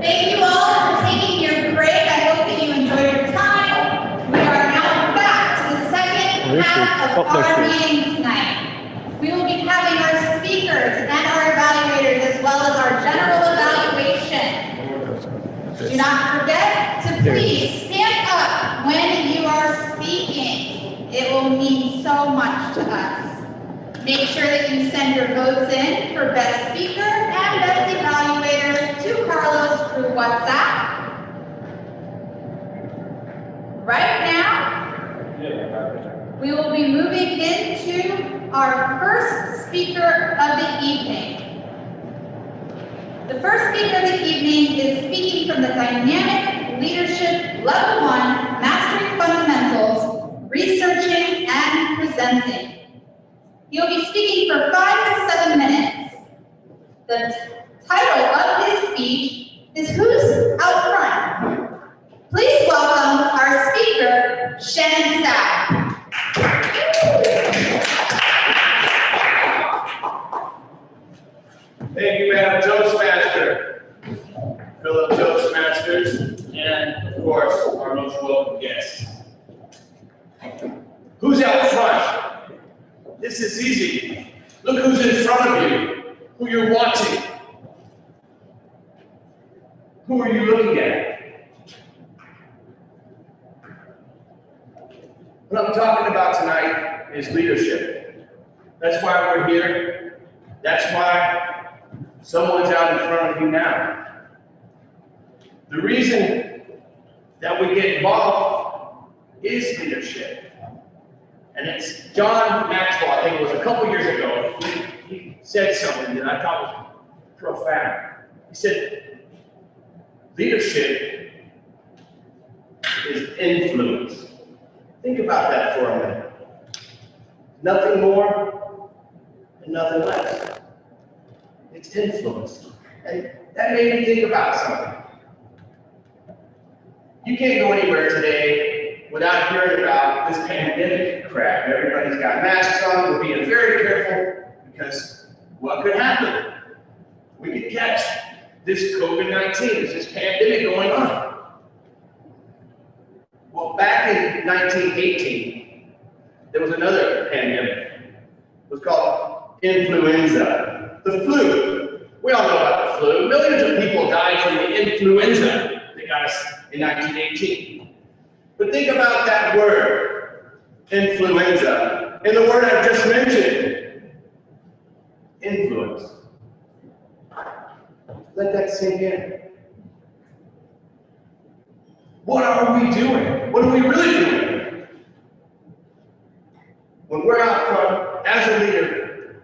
Thank you all for taking your break. I hope that you enjoyed your time. We are now back to the second half of our meeting tonight. We will be having our speakers and our evaluators as well as our general evaluation. Do not forget to please stand up when you are speaking. It will mean so much to us. Make sure that you send your votes in for best speaker and best evaluator to Carlos through WhatsApp. Right now, we will be moving into our first speaker of the evening. The first speaker of the evening is speaking from the Dynamic Leadership Level 1 Mastering Fundamentals, Researching and Presenting. He'll be speaking for 5 to 7 minutes. The title of his speech is Who's Out Front? Please welcome our speaker, Shannon Stough. Thank you, Madam Toastmaster, fellow Toastmasters, and of course, our most welcome guests. Who's out front? This is easy. Look who's in front of you, who you're watching. Who are you looking at? What I'm talking about tonight is leadership. That's why we're here. That's why someone's out in front of you now. The reason that we get involved is leadership. And it's John Maxwell, I think it was a couple years ago, he said something that I thought was profound. He said, leadership is influence. Think about that for a minute. Nothing more and nothing less. It's influence. And that made me think about something. You can't go anywhere today without hearing about this pandemic crap. Everybody's got masks on. We're being very careful because what could happen? We could catch this COVID-19, this pandemic going on. Well, back in 1918, there was another pandemic. It was called influenza, the flu. We all know about the flu. Millions of people died from the influenza that got us in 1918. But think about that word, influenza, and the word I just mentioned, influence. Let that sink in. What are we doing? What are we really doing? When we're out front as a leader,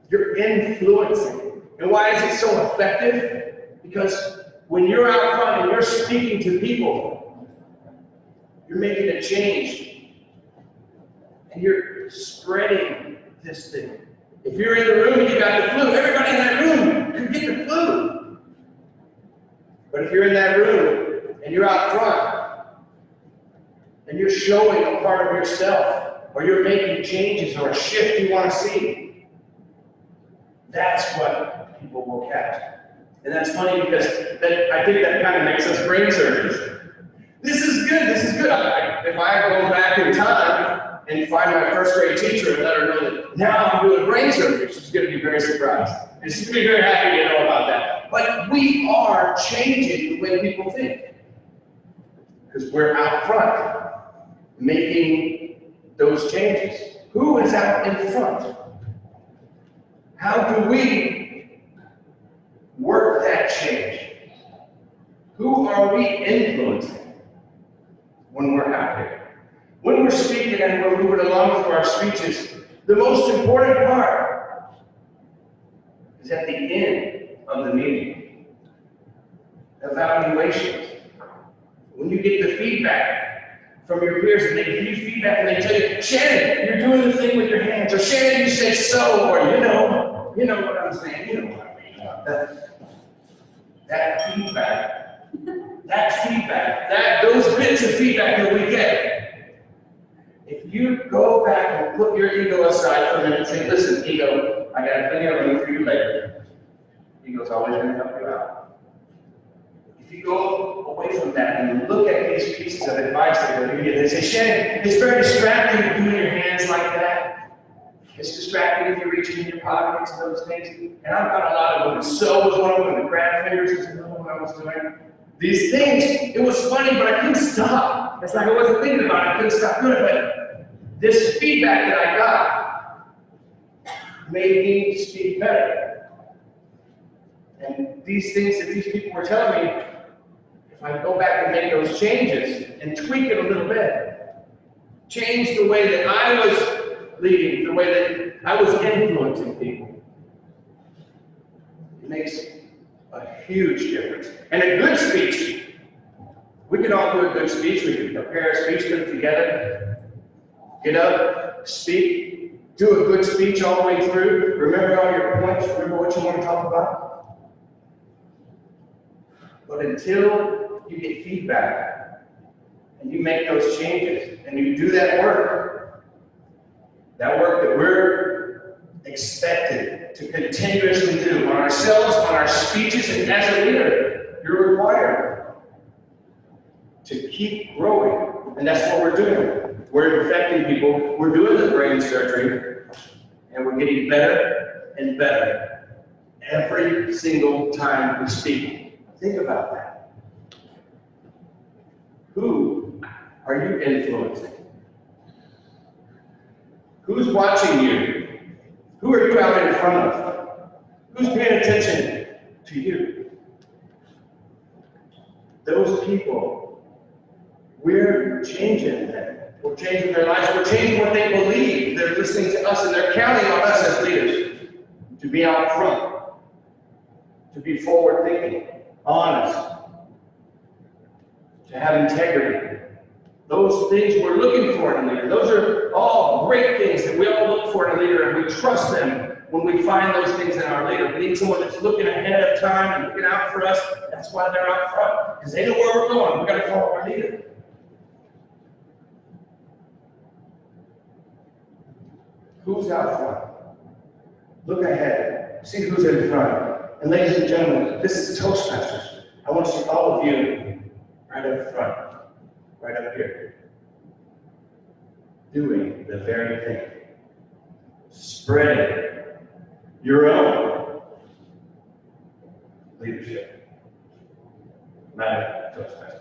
you're influencing. And why is it so effective? Because when you're out front and you're speaking to people, you're making a change, and you're spreading this thing. If you're in the room and you got the flu, everybody in that room could get the flu. But if you're in that room and you're out front, and you're showing a part of yourself, or you're making changes or a shift you want to see, that's what people will catch. And that's funny because I think that kind of makes us brain surgeons. This is good, this is good. If I go back in time and find my first grade teacher and let her know that now I'm doing brain surgery, she's going to be very surprised. And she's going to be very happy to know about that. But we are changing the way people think. Because we're out front making those changes. Who is out in front? How do we work that change? Who are we influencing when we're out there? When we're speaking and we're moving along through our speeches, the most important part is at the end of the meeting. Evaluations. When you get the feedback from your peers and they give you feedback and they tell you, Shannon, you're doing the thing with your hands, or Shannon, you say so, or you know what I'm saying, you know what I mean. That feedback, those bits of feedback that we get, if you go back and put your ego aside for a minute and say, listen, ego, I got plenty of room for you later. Ego's always going to help you out. If you go away from that and you look at these pieces of advice that they're giving you, they say, Shannon, it's very distracting doing your hands like that. It's distracting if you're reaching in your pockets and those things. And I've got a lot of them. So was one of them. The grab fingers is another one I was doing. These things, it was funny, but I couldn't stop. It's like I wasn't thinking about it. I couldn't stop doing it. But this feedback that I got made me speak better. And these things that these people were telling me, if I go back and make those changes and tweak it a little bit, change the way that I was leading, the way that I was influencing people, it makes a huge difference. And a good speech, we can all do a good speech. We can prepare a speech, put it together, get up, speak, do a good speech all the way through, remember all your points, remember what you want to talk about. But until you get feedback and you make those changes and you do that work that we're expected to continuously do on ourselves, on our speeches, and as a leader, you're required to keep growing. And that's what we're doing. We're infecting people, we're doing the brain surgery, and we're getting better and better every single time we speak. Think about that. Who are you influencing? Who's watching you? Who are you out in front of? Who's paying attention to you? Those people, we're changing them. We're changing their lives. We're changing what they believe. They're listening to us and they're counting on us as leaders to be out front, to be forward thinking, honest, to have integrity. Those things we're looking for in a leader. Those are all great things that we all look for in a leader, and we trust them when we find those things in our leader. We need someone that's looking ahead of time and looking out for us. That's why they're out front, because they know where we're going. We've got to follow our leader. Who's out front? Look ahead. See who's in front. And ladies and gentlemen, this is Toastmasters. I want to see all of you right up front, right up here, doing the very thing, spreading your own leadership. Not Toastmasters.